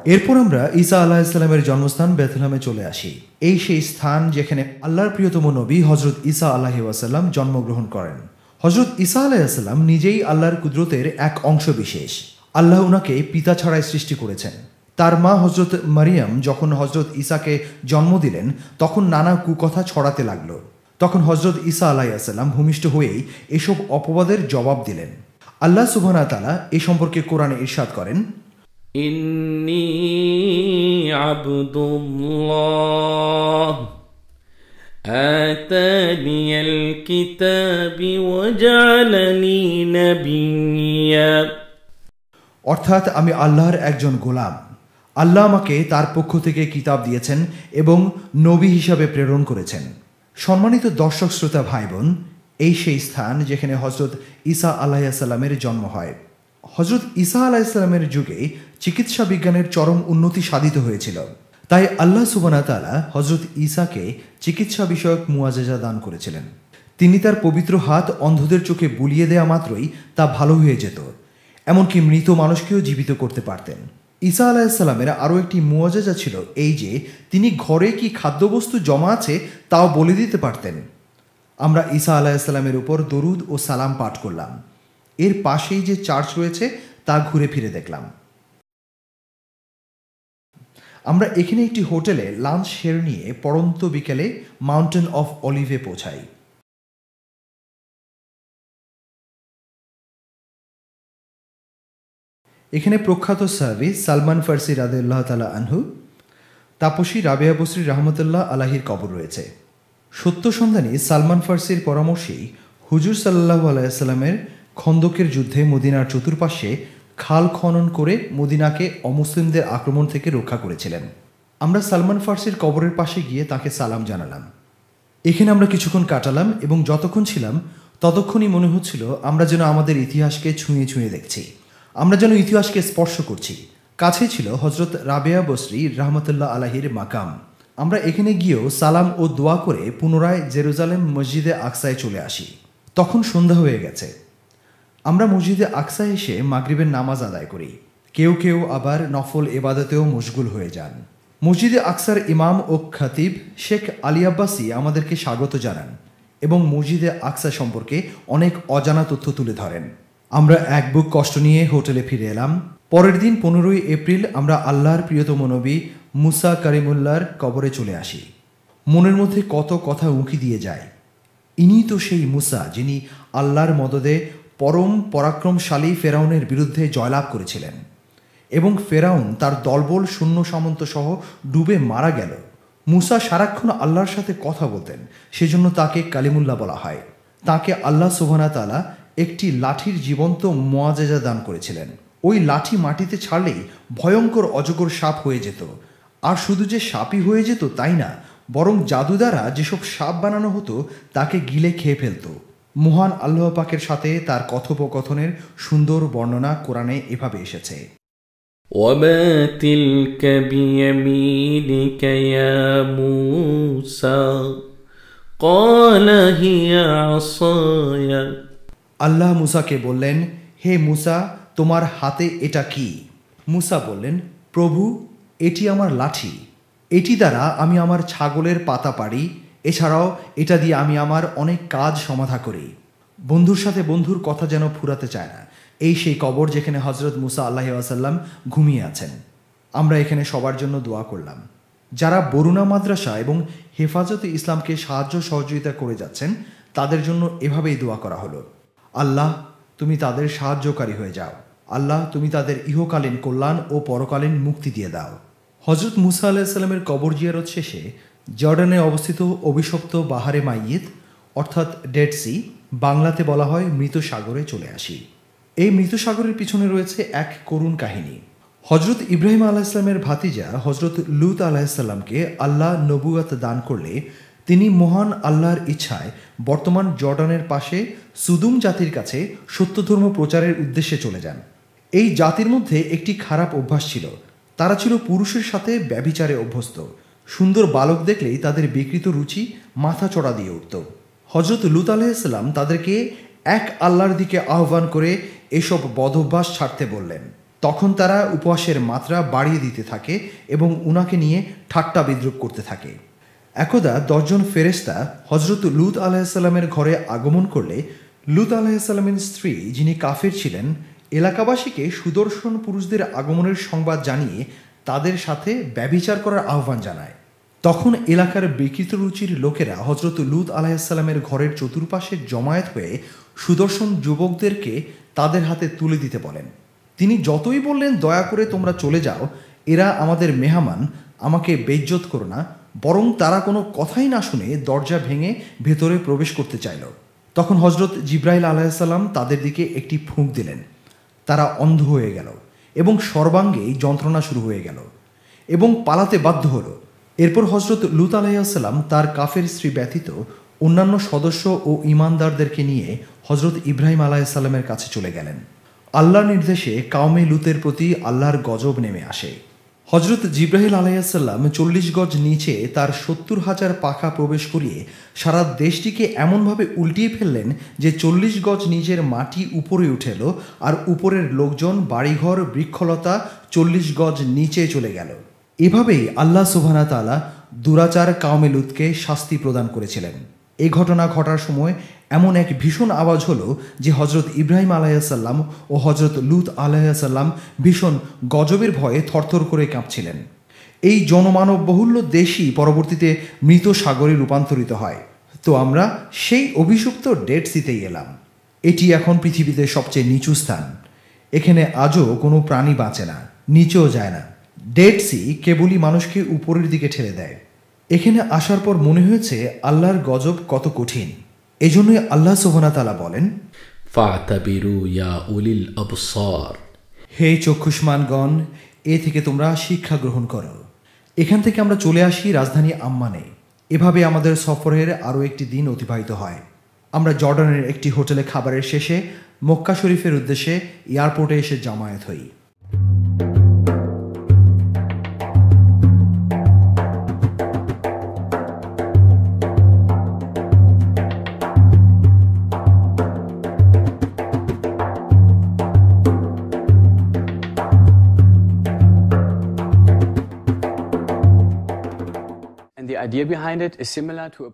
এরপর আমরা ঈসা আলাইহিসসালামের জন্মস্থান বেথলেহেমে চলে আসি। এই সেই স্থান যেখানে আল্লাহর প্রিয়তম নবী হজরত ঈসা আলাইহি ওয়াসাল্লাম জন্মগ্রহণ করেন। হজরত ঈসা আলাইহিসসালাম নিজেই আল্লাহর কুদরতের এক অংশ বিশেষ। আল্লাহ উনাকে পিতা ছাড়াই সৃষ্টি করেছেন। তার মা হজরত মারিয়াম যখন হজরত ঈসাকে জন্ম দিলেন তখন নানা কুকথা ছড়াতে লাগলো। তখন হজরত ঈসা আলাইহিসসালাম ভূমিষ্ঠ হয়েই এসব অপবাদের জবাব দিলেন। আল্লাহ সুবহানাহু ওয়া তাআলা এই সম্পর্কে কোরআনে ইরশাদ করেন, ইন্নী আবদুল্লাহ আতানিয়াল কিতাবি ওয়া জাআলানি নাবিয়্যা। অর্থাৎ আমি আল্লাহর একজন গোলাম। আল্লাহ আমাকে তার পক্ষ থেকে কিতাব দিয়েছেন এবং নবী হিসাবে প্রেরণ করেছেন। সম্মানিত দর্শক শ্রোতা ভাই বোন, এই সেই স্থান যেখানে হজরত ঈসা আলাইহিসসালামের জন্ম হয়। হজরত ঈসা আলাইহিসসালামের যুগে চিকিৎসা বিজ্ঞানের চরম উন্নতি সাধিত হয়েছিল। তাই আল্লাহ সুবহানাহু ওয়া তাআলা হজরত ঈসাকে চিকিৎসা বিষয়ক মুআজিজা দান করেছিলেন। তিনি তার পবিত্র হাত অন্ধদের চোখে বুলিয়ে দেয়া মাত্রই তা ভালো হয়ে যেত। এমনকি মৃত মানুষকেও জীবিত করতে পারতেন। ঈসা আলাইহিসসালামের আরও একটি মুআজিজা ছিল এই যে তিনি ঘরে কি খাদ্যবস্তু জমা আছে তাও বলে দিতে পারতেন। আমরা ঈসা আলাইহিসসালামের উপর দরুদ ও সালাম পাঠ করলাম। এর পাশেই যে চার্চ রয়েছে তা ঘুরে ফিরে দেখলাম। আমরা এখানে একটি হোটেলে লাঞ্চ সেরে নিয়ে পড়ন্ত বিকেলে মাউন্টেন অফ অলিভে পৌঁছাই। এখানে প্রখ্যাত সার্ভিস সালমান ফার্সি রাদিয়াল্লাহু তাআলা আনহু, তাপসী রাবেয়া বসরি রাহমাতুল্লাহ আলাইহির কবর রয়েছে। সত্য সন্ধানী সালমান ফার্সির পরামর্শেই হুজুর সাল্লাল্লাহু আলাইহি ওয়াসাল্লামের খন্দকের যুদ্ধে মদিনার চতুর্পাশে খাল খনন করে মদিনাকে অমুসলিমদের আক্রমণ থেকে রক্ষা করেছিলেন। আমরা সালমান ফার্সির কবরের পাশে গিয়ে তাকে সালাম জানালাম। এখানে আমরা কিছুক্ষণ কাটালাম এবং যতক্ষণ ছিলাম ততক্ষণই মনে হচ্ছিল আমরা যেন আমাদের ইতিহাসকে ছুঁয়ে ছুঁয়ে দেখছি, আমরা যেন ইতিহাসকে স্পর্শ করছি। কাছে ছিল হজরত রাবেয়া বসরি রাহমাতুল্লাহ আলাইহির মাকাম। আমরা এখানে গিয়েও সালাম ও দোয়া করে পুনরায় জেরুজালেম মসজিদে আকসায় চলে আসি। তখন সন্ধ্যা হয়ে গেছে। আমরা মসজিদে আকসায় এসে মাগরিবের নামাজ আদায় করি। কেউ কেউ আবার নফল ইবাদতেও মশগুল হয়ে যান। মসজিদে আকসার ইমাম ও খতিব শেখ আলী আব্বাসী আমাদেরকে স্বাগত জানান এবং মসজিদে আকসা সম্পর্কে অনেক অজানা তথ্য তুলে ধরেন। আমরা এক বুক কষ্ট নিয়ে হোটেলে ফিরে এলাম। পরের দিন 15ই এপ্রিল আমরা আল্লাহর প্রিয়তম নবী মুসা কারিমুল্লাহর কবরে চলে আসি। মনের মধ্যে কত কথা উঁকি দিয়ে যায়। ইনি তো সেই মুসা যিনি আল্লাহর মদদে পরম পরাক্রমশালী ফেরাউনের বিরুদ্ধে জয়লাভ করেছিলেন এবং ফেরাউন তার দলবল সৈন্য সামন্ত সহ ডুবে মারা গেল। মুসা সারাক্ষণ আল্লাহর সাথে কথা বলতেন, সেজন্য তাকে কালিমুল্লাহ বলা হয়। তাকে আল্লাহ সুবহানাহু ওয়া তাআলা একটি লাঠির জীবন্ত মুআজিজা দান করেছিলেন। ওই লাঠি মাটিতে ছাড়লেই ভয়ঙ্কর অজগর সাপ হয়ে যেত। আর শুধু যে সাপই হয়ে যেত তাই না, বরং জাদু দ্বারা যেসব সাপ বানানো হতো তাকে গিলে খেয়ে ফেলত। মহান আল্লাহ পাকের সাথে তার কথোপকথনের সুন্দর বর্ণনা কোরআনে এভাবে এসেছে, ওয়ামা তিলকা বিয়ামিনিকা ইয়া মূসা ক্বালা হিয়া আসায়া। আল্লাহ মুসাকে বললেন, হে মুসা, তোমার হাতে এটা কি? মুসা বললেন, প্রভু, এটি আমার লাঠি। এটি দ্বারা আমি আমার ছাগলের পাতা পাড়ি, এছাড়াও এটা দিয়ে আমি আমার অনেক কাজ সমাধা করি। বন্ধুর সাথে বন্ধুর কথা যেন ফুরাতে চায় না। এই সেই কবর যেখানে হজরত মুসা আলাইহিস সালাম ঘুমিয়ে আছেন। আমরা এখানে সবার জন্য দোয়া করলাম। যারা বরুণা মাদ্রাসা এবং হেফাজতে ইসলামকে সাহায্য সহযোগিতা করে যাচ্ছেন তাদের জন্য এভাবেই দোয়া করা হলো, আল্লাহ তুমি তাদের সাহায্যকারী হয়ে যাও। আল্লাহ তুমি তাদের ইহকালীন কল্যাণ ও পরকালীন মুক্তি দিয়ে দাও। হজরত মুসা আলাইহিস সালামের কবর জিয়ারত শেষে জর্ডানে অবস্থিত অভিশপ্ত বাহারে মাইয়িত অর্থাৎ ডেড সি, বাংলাতে বলা হয় মৃত সাগরে চলে আসি। এই মৃত সাগরের পিছনে রয়েছে এক করুণ কাহিনী। হজরত ইব্রাহিম আলাইহিসসালামের ভাতিজা হজরত লূত আলাইহিসসালামকে আল্লাহ নবুয়ত দান করলে তিনি মহান আল্লাহর ইচ্ছায় বর্তমান জর্ডানের পাশে সুদুম জাতির কাছে সত্যধর্ম প্রচারের উদ্দেশ্যে চলে যান। এই জাতির মধ্যে একটি খারাপ অভ্যাস ছিল, তারা ছিল পুরুষের সাথে ব্যভিচারে অভ্যস্ত। সুন্দর বালক দেখলেই তাদের বিকৃত রুচি মাথা চড়া দিয়ে উঠত। হজরত লূত আলাইহিস সালাম তাদেরকে এক আল্লাহর দিকে আহ্বান করে এসব বদভ্যাস ছাড়তে বললেন। তখন তারা উপহাসের মাত্রা বাড়িয়ে দিতে থাকে এবং উনাকে নিয়ে ঠাট্টা বিদ্রুপ করতে থাকে। একদা 10 জন ফেরেশতা হজরত লূত আলাইহিসসালামের ঘরে আগমন করলে লূত আলাইহিসসালামের স্ত্রী, যিনি কাফের ছিলেন, এলাকাবাসীকে সুদর্শন পুরুষদের আগমনের সংবাদ জানিয়ে তাদের সাথে ব্যভিচার করার আহ্বান জানায়। তখন এলাকার বিকৃত রুচির লোকেরা হজরত লূত আলাইহিসসালামের ঘরের চতুর্পাশে জমায়েত হয়ে সুদর্শন যুবকদেরকে তাদের হাতে তুলে দিতে বলেন। তিনি যতই বললেন, দয়া করে তোমরা চলে যাও, এরা আমাদের মেহমান, আমাকে বেইজ্জত করো না, বরং তারা কোনো কথাই না শুনে দরজা ভেঙে ভেতরে প্রবেশ করতে চাইল। তখন হজরত জিব্রাইল আলাইহিসসালাম তাদের দিকে একটি ফুঁক দিলেন। তারা অন্ধ হয়ে গেল এবং সর্বাঙ্গেই যন্ত্রণা শুরু হয়ে গেল এবং পালাতে বাধ্য হলো। এরপর হজরত লূত আলাইহিসসালাম তার কাফের স্ত্রী ব্যতীত অন্যান্য সদস্য ও ঈমানদারদেরকে নিয়ে হজরত ইব্রাহিম আলাইহিসসালামের কাছে চলে গেলেন। আল্লাহর নির্দেশে কাউমে লূতের প্রতি আল্লাহর গজব নেমে আসে। হজরত জিব্রাহিল আলাইহিসসালাম 40 গজ নিচে তার 70,000 পাখা প্রবেশ করিয়ে সারা দেশটিকে এমনভাবে উল্টিয়ে ফেললেন যে 40 গজ নিচের মাটি উপরে উঠে এলো, আর উপরের লোকজন, বাড়িঘর, বৃক্ষলতা 40 গজ নিচে চলে গেল। এভাবেই আল্লাহ সুবহানাহু ওয়া তাআলা দুরাচার কাউমে লূতকে শাস্তি প্রদান করেছিলেন। এই ঘটনা ঘটার সময় এমন এক ভীষণ আওয়াজ হলো যে হজরত ইব্রাহিম আলাইহিসসালাম ও হজরত লূত আলাইহিসসালাম ভীষণ গজবের ভয়ে থরথর করে কাঁপছিলেন। এই জনমানব বহুল্য দেশই পরবর্তীতে মৃত সাগরে রূপান্তরিত হয়। তো আমরা সেই অভিশপ্ত ডেড সিতেই এলাম। এটি এখন পৃথিবীতে সবচেয়ে নিচু স্থান। এখানে আজও কোনো প্রাণী বাঁচে না, নিচেও যায় না। ডেড সি কেবলই মানুষকে উপরের দিকে ঠেলে দেয়। এখানে আসার পর মনে হয়েছে আল্লাহর গজব কত কঠিন। এজন্যই আল্লাহ সুবহানাহু ওয়া তাআলা বলেন, ফাতাবিরু ইয়া উলিল আবসার, হে চক্ষুষ্মানগণ, এ থেকে তোমরা শিক্ষা গ্রহণ করো। এখান থেকে আমরা চলে আসি রাজধানী আম্মানে। এভাবে আমাদের সফরের আরও একটি দিন অতিবাহিত হয়। আমরা জর্ডানের একটি হোটেলে খাবারের শেষে মক্কা শরীফের উদ্দেশ্যে এয়ারপোর্টে এসে জামায়াত হই। And the idea behind it is similar to a